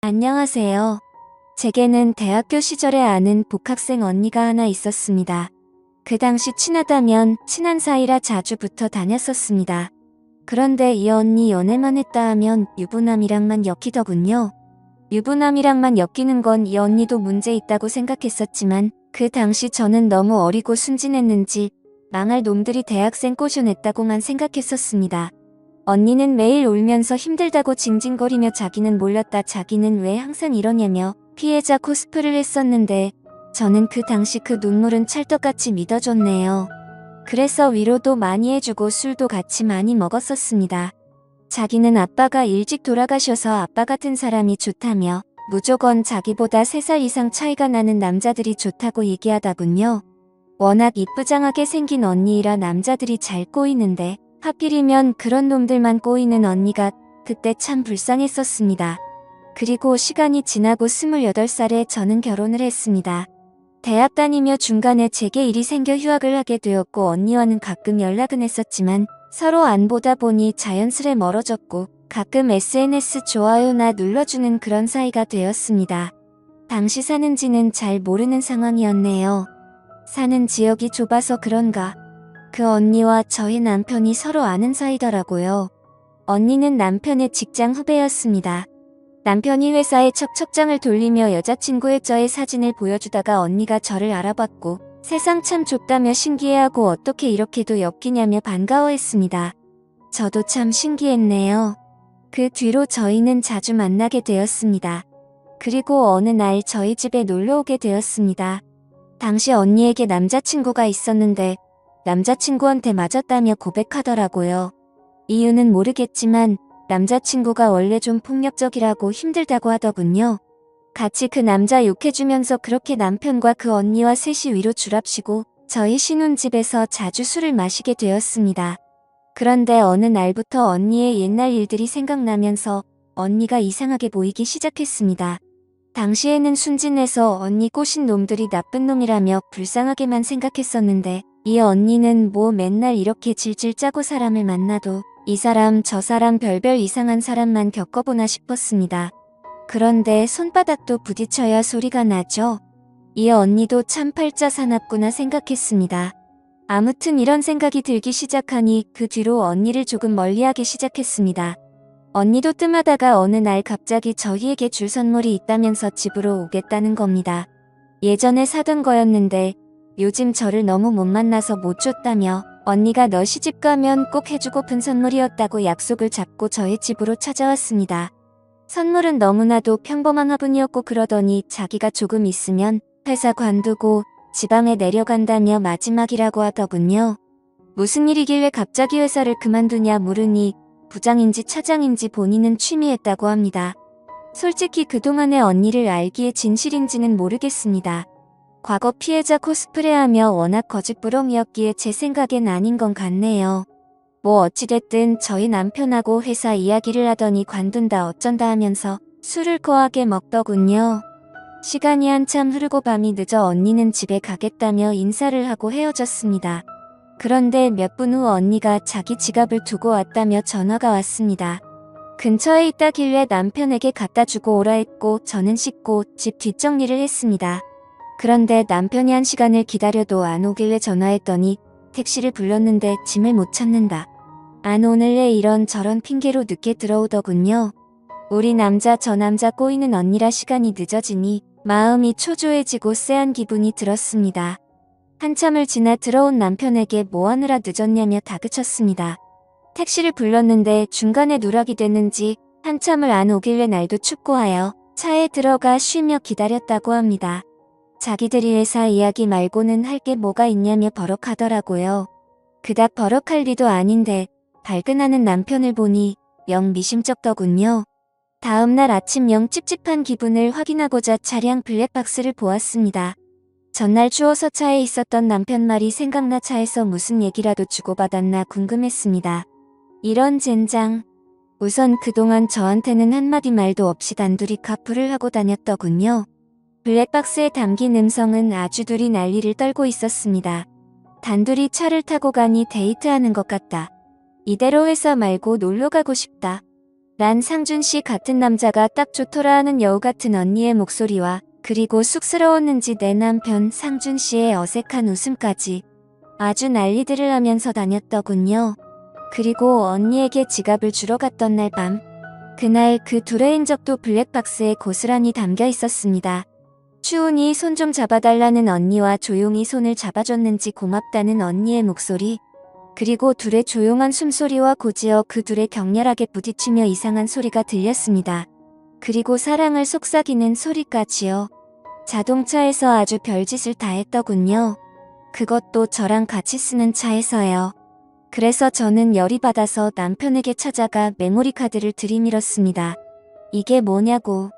안녕하세요. 제게는 대학교 시절에 아는 복학생 언니가 하나 있었습니다. 그 당시 친하다면 친한 사이라 자주 붙어 다녔었습니다. 그런데 이 언니 연애만 했다 하면 유부남이랑만 엮이더군요. 유부남이랑만 엮이는 건 이 언니도 문제 있다고 생각했었지만 그 당시 저는 너무 어리고 순진했는지 망할 놈들이 대학생 꼬셔냈다고만 생각했었습니다. 언니는 매일 울면서 힘들다고 징징거리며 자기는 몰랐다, 자기는 왜 항상 이러냐며 피해자 코스프레를 했었는데 저는 그 당시 그 눈물은 찰떡같이 믿어줬네요. 그래서 위로도 많이 해주고 술도 같이 많이 먹었었습니다. 자기는 아빠가 일찍 돌아가셔서 아빠 같은 사람이 좋다며 무조건 자기보다 3살 이상 차이가 나는 남자들이 좋다고 얘기하다군요. 워낙 이쁘장하게 생긴 언니이라 남자들이 잘 꼬이는데 하필이면 그런 놈들만 꼬이는 언니가 그때 참 불쌍했었습니다. 그리고 시간이 지나고 28살에 저는 결혼을 했습니다. 대학 다니며 중간에 제게 일이 생겨 휴학을 하게 되었고 언니와는 가끔 연락은 했었지만 서로 안 보다 보니 자연스레 멀어졌고 가끔 SNS 좋아요나 눌러주는 그런 사이가 되었습니다. 당시 사는지는 잘 모르는 상황이었네요. 사는 지역이 좁아서 그런가 그 언니와 저희 남편이 서로 아는 사이더라고요. 언니는 남편의 직장 후배였습니다. 남편이 회사에 척척장을 돌리며 여자친구의 저의 사진을 보여주다가 언니가 저를 알아봤고 세상 참 좁다며 신기해하고 어떻게 이렇게도 엮이냐며 반가워했습니다. 저도 참 신기했네요. 그 뒤로 저희는 자주 만나게 되었습니다. 그리고 어느 날 저희 집에 놀러 오게 되었습니다. 당시 언니에게 남자친구가 있었는데 남자친구한테 맞았다며 고백하더라고요. 이유는 모르겠지만 남자친구가 원래 좀 폭력적이라고 힘들다고 하더군요. 같이 그 남자 욕해주면서 그렇게 남편과 그 언니와 셋이 위로 줄합시고 저희 신혼집에서 자주 술을 마시게 되었습니다. 그런데 어느 날부터 언니의 옛날 일들이 생각나면서 언니가 이상하게 보이기 시작했습니다. 당시에는 순진해서 언니 꼬신 놈들이 나쁜 놈이라며 불쌍하게만 생각했었는데 이 언니는 뭐 맨날 이렇게 질질 짜고 사람을 만나도 이 사람 저 사람 별별 이상한 사람만 겪어보나 싶었습니다. 그런데 손바닥도 부딪혀야 소리가 나죠. 이 언니도 참 팔자 사납구나 생각했습니다. 아무튼 이런 생각이 들기 시작하니 그 뒤로 언니를 조금 멀리하기 시작했습니다. 언니도 뜸하다가 어느 날 갑자기 저희에게 줄 선물이 있다면서 집으로 오겠다는 겁니다. 예전에 사던 거였는데 요즘 저를 너무 못 만나서 못 줬다며 언니가 너 시집 가면 꼭 해주고픈 선물이었다고 약속을 잡고 저희 집으로 찾아왔습니다. 선물은 너무나도 평범한 화분이었고 그러더니 자기가 조금 있으면 회사 관두고 지방에 내려간다며 마지막이라고 하더군요. 무슨 일이길래 갑자기 회사를 그만두냐 물으니 부장인지 차장인지 본인은 취미했다고 합니다. 솔직히 그동안의 언니를 알기에 진실인지는 모르겠습니다. 과거 피해자 코스프레하며 워낙 거짓부렁이었기에 제 생각엔 아닌 건 같네요. 뭐 어찌됐든 저희 남편하고 회사 이야기를 하더니 관둔다 어쩐다 하면서 술을 거하게 먹더군요. 시간이 한참 흐르고 밤이 늦어 언니는 집에 가겠다며 인사를 하고 헤어졌습니다. 그런데 몇 분 후 언니가 자기 지갑을 두고 왔다며 전화가 왔습니다. 근처에 있다길래 남편에게 갖다 주고 오라 했고 저는 씻고 집 뒷정리를 했습니다. 그런데 남편이 1시간을 기다려도 안 오길래 전화했더니 택시를 불렀는데 짐을 못 찾는다. 안 오늘래 이런저런 핑계로 늦게 들어오더군요. 우리 남자 저 남자 꼬이는 언니라 시간이 늦어지니 마음이 초조해지고 쎄한 기분이 들었습니다. 한참을 지나 들어온 남편에게 뭐 하느라 늦었냐며 다그쳤습니다. 택시를 불렀는데 중간에 누락이 됐는지 한참을 안 오길래 날도 춥고 하여 차에 들어가 쉬며 기다렸다고 합니다. 자기들이 회사 이야기 말고는 할 게 뭐가 있냐며 버럭하더라고요. 그닥 버럭할 리도 아닌데 발끈하는 남편을 보니 영 미심쩍더군요. 다음날 아침 영 찝찝한 기분을 확인하고자 차량 블랙박스를 보았습니다. 전날 추워서 차에 있었던 남편 말이 생각나 차에서 무슨 얘기라도 주고받았나 궁금했습니다. 이런 젠장. 우선 그동안 저한테는 한마디 말도 없이 단둘이 카풀을 하고 다녔더군요. 블랙박스에 담긴 음성은 아주 둘이 난리를 떨고 있었습니다. 단둘이 차를 타고 가니 데이트하는 것 같다. 이대로 회사 말고 놀러 가고 싶다. 난 상준 씨 같은 남자가 딱 좋더라 하는 여우 같은 언니의 목소리와 그리고 쑥스러웠는지 내 남편 상준 씨의 어색한 웃음까지 아주 난리들을 하면서 다녔더군요. 그리고 언니에게 지갑을 주러 갔던 날 밤, 그날 그 둘의 흔적도 블랙박스에 고스란히 담겨 있었습니다. 추운이 손 좀 잡아달라는 언니와 조용히 손을 잡아줬는지 고맙다는 언니의 목소리, 그리고 둘의 조용한 숨소리와 고지어 그 둘의 격렬하게 부딪히며 이상한 소리가 들렸습니다. 그리고 사랑을 속삭이는 소리까지요. 자동차에서 아주 별짓을 다 했더군요. 그것도 저랑 같이 쓰는 차에서요. 그래서 저는 열이 받아서 남편에게 찾아가 메모리 카드를 들이밀었습니다. 이게 뭐냐고.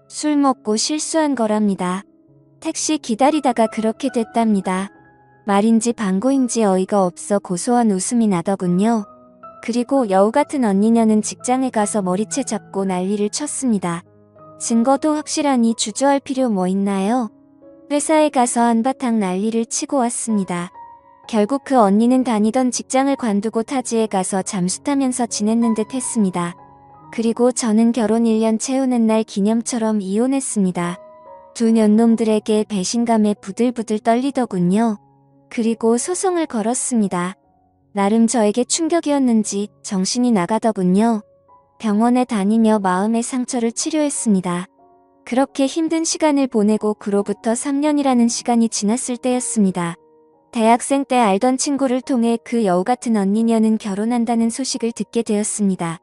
술 먹고 실수한 거랍니다. 택시 기다리다가 그렇게 됐답니다. 말인지 방구인지 어이가 없어 고소한 웃음이 나더군요. 그리고 여우 같은 언니녀는 직장에 가서 머리채 잡고 난리를 쳤습니다. 증거도 확실하니 주저할 필요 뭐 있나요? 회사에 가서 한바탕 난리를 치고 왔습니다. 결국 그 언니는 다니던 직장을 관두고 타지에 가서 잠수 타면서 지냈는 듯 했습니다. 그리고 저는 결혼 1년 채우는 날 기념처럼 이혼했습니다. 두 년놈들에게 배신감에 부들부들 떨리더군요. 그리고 소송을 걸었습니다. 나름 저에게 충격이었는지 정신이 나가더군요. 병원에 다니며 마음의 상처를 치료했습니다. 그렇게 힘든 시간을 보내고 그로부터 3년이라는 시간이 지났을 때였습니다. 대학생 때 알던 친구를 통해 그 여우 같은 언니녀는 결혼한다는 소식을 듣게 되었습니다.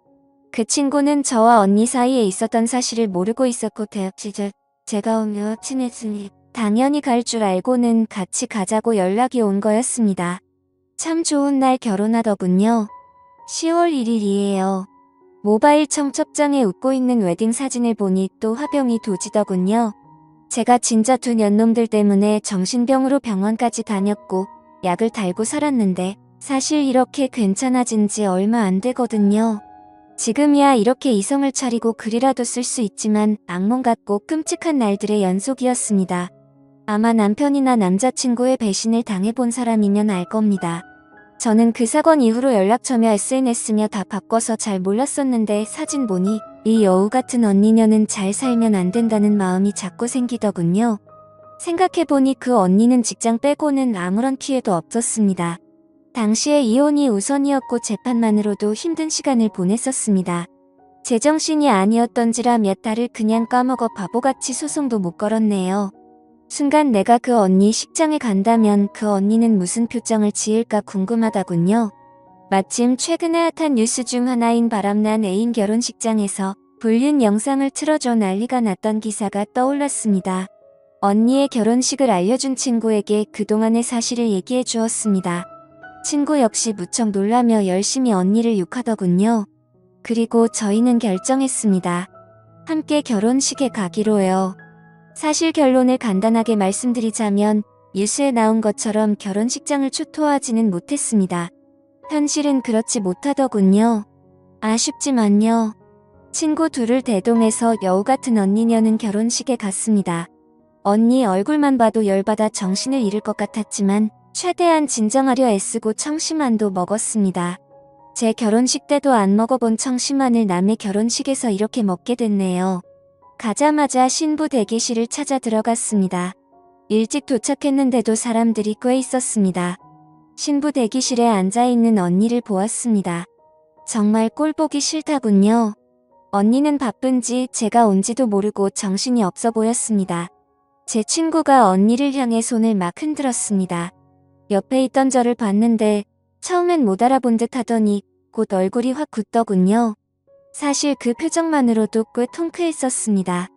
그 친구는 저와 언니 사이에 있었던 사실을 모르고 있었고 대학 시절 제가 오며 친했으니 당연히 갈 줄 알고는 같이 가자고 연락이 온 거였습니다. 참 좋은 날 결혼하더군요. 10월 1일이에요. 모바일 청첩장에 웃고 있는 웨딩 사진을 보니 또 화병이 도지더군요. 제가 진짜 두 년놈들 때문에 정신병으로 병원까지 다녔고 약을 달고 살았는데 사실 이렇게 괜찮아진 지 얼마 안 되거든요. 지금이야 이렇게 이성을 차리고 글이라도 쓸 수 있지만 악몽 같고 끔찍한 날들의 연속이었습니다. 아마 남편이나 남자친구의 배신을 당해본 사람이면 알 겁니다. 저는 그 사건 이후로 연락처며 SNS며 다 바꿔서 잘 몰랐었는데 사진 보니 이 여우 같은 언니녀는 잘 살면 안 된다는 마음이 자꾸 생기더군요. 생각해보니 그 언니는 직장 빼고는 아무런 기회도 없었습니다. 당시에 이혼이 우선이었고 재판만으로도 힘든 시간을 보냈었습니다. 제정신이 아니었던지라 몇 달을 그냥 까먹어 바보같이 소송도 못 걸었네요. 순간 내가 그 언니 식장에 간다면 그 언니는 무슨 표정을 지을까 궁금하다군요. 마침 최근에 핫한 뉴스 중 하나인 바람난 애인 결혼식장에서 불륜 영상을 틀어줘 난리가 났던 기사가 떠올랐습니다. 언니의 결혼식을 알려준 친구에게 그동안의 사실을 얘기해 주었습니다. 친구 역시 무척 놀라며 열심히 언니를 욕하더군요. 그리고 저희는 결정했습니다. 함께 결혼식에 가기로요. 사실 결론을 간단하게 말씀드리자면 뉴스에 나온 것처럼 결혼식장을 초토화하지는 못했습니다. 현실은 그렇지 못하더군요. 아쉽지만요. 친구 둘을 대동해서 여우 같은 언니녀는 결혼식에 갔습니다. 언니 얼굴만 봐도 열받아 정신을 잃을 것 같았지만 최대한 진정하려 애쓰고 청심환도 먹었습니다. 제 결혼식 때도 안 먹어본 청심환을 남의 결혼식에서 이렇게 먹게 됐네요. 가자마자 신부 대기실을 찾아 들어갔습니다. 일찍 도착했는데도 사람들이 꽤 있었습니다. 신부 대기실에 앉아있는 언니를 보았습니다. 정말 꼴보기 싫다군요. 언니는 바쁜지 제가 온지도 모르고 정신이 없어 보였습니다. 제 친구가 언니를 향해 손을 막 흔들었습니다. 옆에 있던 저를 봤는데 처음엔 못 알아본 듯 하더니 곧 얼굴이 확 굳더군요. 사실 그 표정만으로도 꽤 통쾌했었습니다.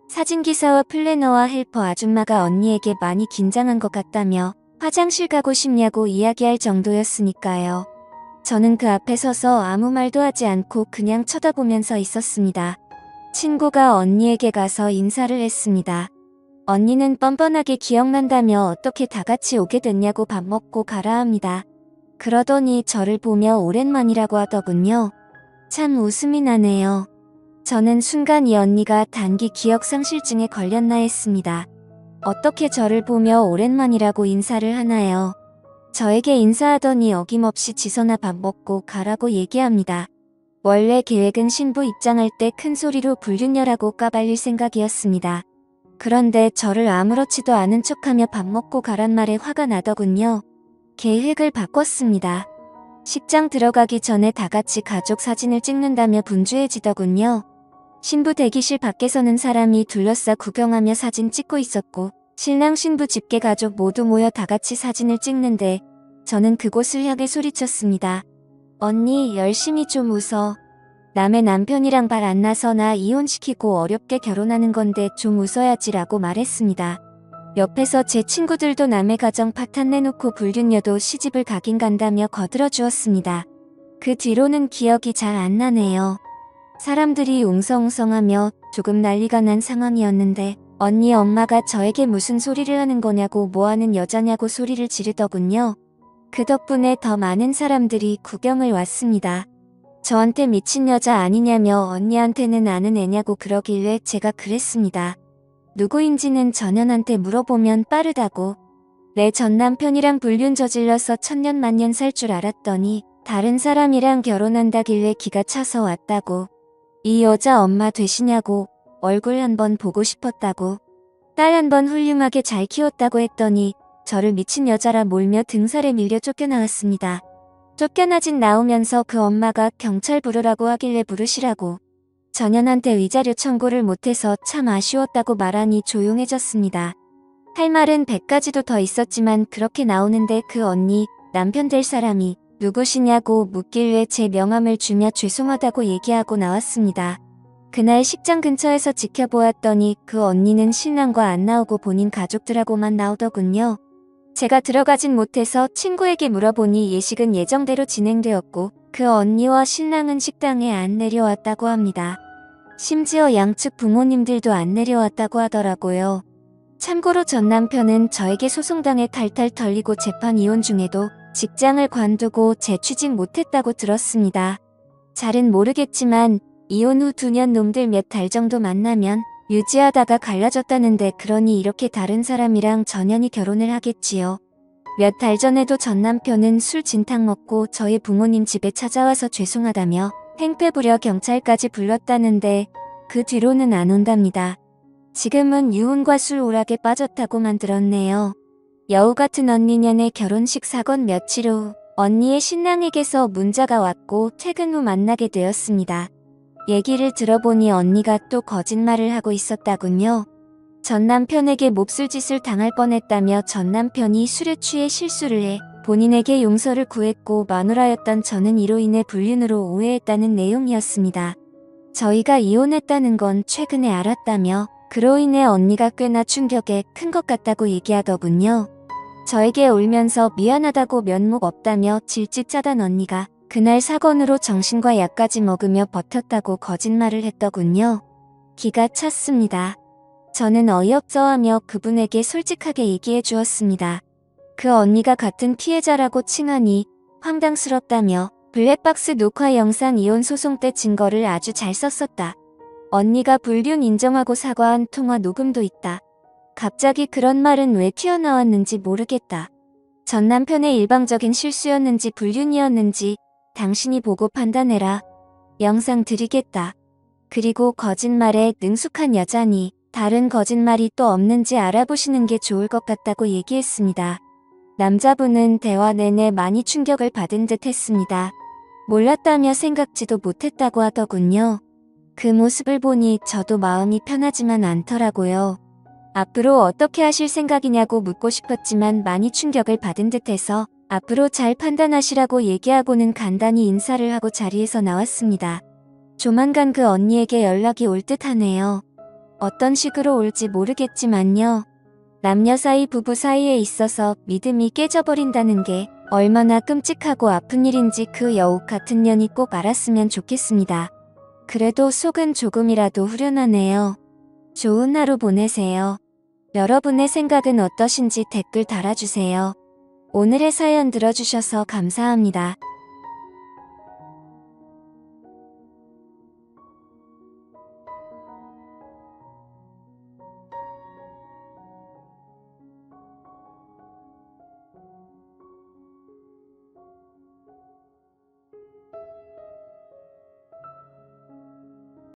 사진기사와 플래너와 헬퍼 아줌마가 언니에게 많이 긴장한 것 같다며 화장실 가고 싶냐고 이야기할 정도였으니까요. 저는 그 앞에 서서 아무 말도 하지 않고 그냥 쳐다보면서 있었습니다. 친구가 언니에게 가서 인사를 했습니다. 언니는 뻔뻔하게 기억난다며 어떻게 다 같이 오게 됐냐고 밥 먹고 가라 합니다. 그러더니 저를 보며 오랜만이라고 하더군요. 참 웃음이 나네요. 저는 순간 이 언니가 단기 기억상실증에 걸렸나 했습니다. 어떻게 저를 보며 오랜만이라고 인사를 하나요? 저에게 인사하더니 어김없이 지선아 밥 먹고 가라고 얘기합니다. 원래 계획은 신부 입장할 때 큰 소리로 불륜녀라고 까발릴 생각이었습니다. 그런데 저를 아무렇지도 않은 척하며 밥 먹고 가란 말에 화가 나더군요. 계획을 바꿨습니다. 식장 들어가기 전에 다 같이 가족 사진을 찍는다며 분주해지더군요. 신부 대기실 밖에서는 사람이 둘러싸 구경하며 사진 찍고 있었고 신랑 신부 집계 가족 모두 모여 다 같이 사진을 찍는데 저는 그곳을 향해 소리쳤습니다. 언니 열심히 좀 웃어. 남의 남편이랑 발 안 나서 나 이혼시키고 어렵게 결혼하는 건데 좀 웃어야지라고 말했습니다. 옆에서 제 친구들도 남의 가정 파탄 내놓고 불륜녀도 시집을 가긴 간다며 거들어 주었습니다. 그 뒤로는 기억이 잘 안 나네요. 사람들이 웅성웅성하며 조금 난리가 난 상황이었는데 언니 엄마가 저에게 무슨 소리를 하는 거냐고 뭐하는 여자냐고 소리를 지르더군요. 그 덕분에 더 많은 사람들이 구경을 왔습니다. 저한테 미친 여자 아니냐며 언니한테는 아는 애냐고 그러길래 제가 그랬습니다. 누구인지는 전현한테 물어보면 빠르다고. 내 전 남편이랑 불륜 저질러서 천년만년 살 줄 알았더니 다른 사람이랑 결혼한다길래 기가 차서 왔다고. 이 여자 엄마 되시냐고. 얼굴 한번 보고 싶었다고. 딸 한번 훌륭하게 잘 키웠다고 했더니 저를 미친 여자라 몰며 등살에 밀려 쫓겨나왔습니다. 쫓겨나진 나오면서 그 엄마가 경찰 부르라고 하길래 부르시라고. 전현한테 위자료 청구를 못해서 참 아쉬웠다고 말하니 조용해졌습니다. 할 말은 100가지도 더 있었지만 그렇게 나오는데 그 언니, 남편 될 사람이 누구시냐고 묻길래 제 명함을 주며 죄송하다고 얘기하고 나왔습니다. 그날 식장 근처에서 지켜보았더니 그 언니는 신랑과 안 나오고 본인 가족들하고만 나오더군요. 제가 들어가진 못해서 친구에게 물어보니 예식은 예정대로 진행되었고 그 언니와 신랑은 식당에 안 내려왔다고 합니다. 심지어 양측 부모님들도 안 내려왔다고 하더라고요. 참고로 전 남편은 저에게 소송당해 탈탈 털리고 재판 이혼 중에도 직장을 관두고 재취직 못했다고 들었습니다. 잘은 모르겠지만 이혼 후 2년 놈들 몇 달 정도 만나면 유지하다가 갈라졌다는데 그러니 이렇게 다른 사람이랑 전현이 결혼을 하겠지요. 몇 달 전에도 전 남편은 술 진탕 먹고 저희 부모님 집에 찾아와서 죄송하다며 행패 부려 경찰까지 불렀다는데 그 뒤로는 안 온답니다. 지금은 유흥과 술 오락에 빠졌다고만 들었네요. 여우 같은 언니년의 결혼식 사건 며칠 후 언니의 신랑에게서 문자가 왔고 퇴근 후 만나게 되었습니다. 얘기를 들어보니 언니가 또 거짓말을 하고 있었다군요. 전 남편에게 몹쓸 짓을 당할 뻔했다며 전 남편이 술에 취해 실수를 해 본인에게 용서를 구했고 마누라였던 저는 이로 인해 불륜으로 오해했다는 내용이었습니다. 저희가 이혼했다는 건 최근에 알았다며 그로 인해 언니가 꽤나 충격에 큰 것 같다고 얘기하더군요. 저에게 울면서 미안하다고 면목 없다며 질질 짜던 언니가 그날 사건으로 정신과 약까지 먹으며 버텼다고 거짓말을 했더군요. 기가 찼습니다. 저는 어이없어하며 그분에게 솔직하게 얘기해 주었습니다. 그 언니가 같은 피해자라고 칭하니 황당스럽다며 블랙박스 녹화 영상 이혼 소송 때 증거를 아주 잘 썼었다. 언니가 불륜 인정하고 사과한 통화 녹음도 있다. 갑자기 그런 말은 왜 튀어나왔는지 모르겠다. 전 남편의 일방적인 실수였는지 불륜이었는지 당신이 보고 판단해라. 영상 드리겠다. 그리고 거짓말에 능숙한 여자니 다른 거짓말이 또 없는지 알아보시는 게 좋을 것 같다고 얘기했습니다. 남자분은 대화 내내 많이 충격을 받은 듯 했습니다. 몰랐다며 생각지도 못했다고 하더군요. 그 모습을 보니 저도 마음이 편하지만 않더라고요. 앞으로 어떻게 하실 생각이냐고 묻고 싶었지만 많이 충격을 받은 듯해서 앞으로 잘 판단하시라고 얘기하고는 간단히 인사를 하고 자리에서 나왔습니다. 조만간 그 언니에게 연락이 올 듯하네요. 어떤 식으로 올지 모르겠지만요. 남녀 사이 부부 사이에 있어서 믿음이 깨져버린다는 게 얼마나 끔찍하고 아픈 일인지 그 여우 같은 년이 꼭 알았으면 좋겠습니다. 그래도 속은 조금이라도 후련하네요. 좋은 하루 보내세요. 여러분의 생각은 어떠신지 댓글 달아주세요. 오늘의 사연 들어주셔서 감사합니다.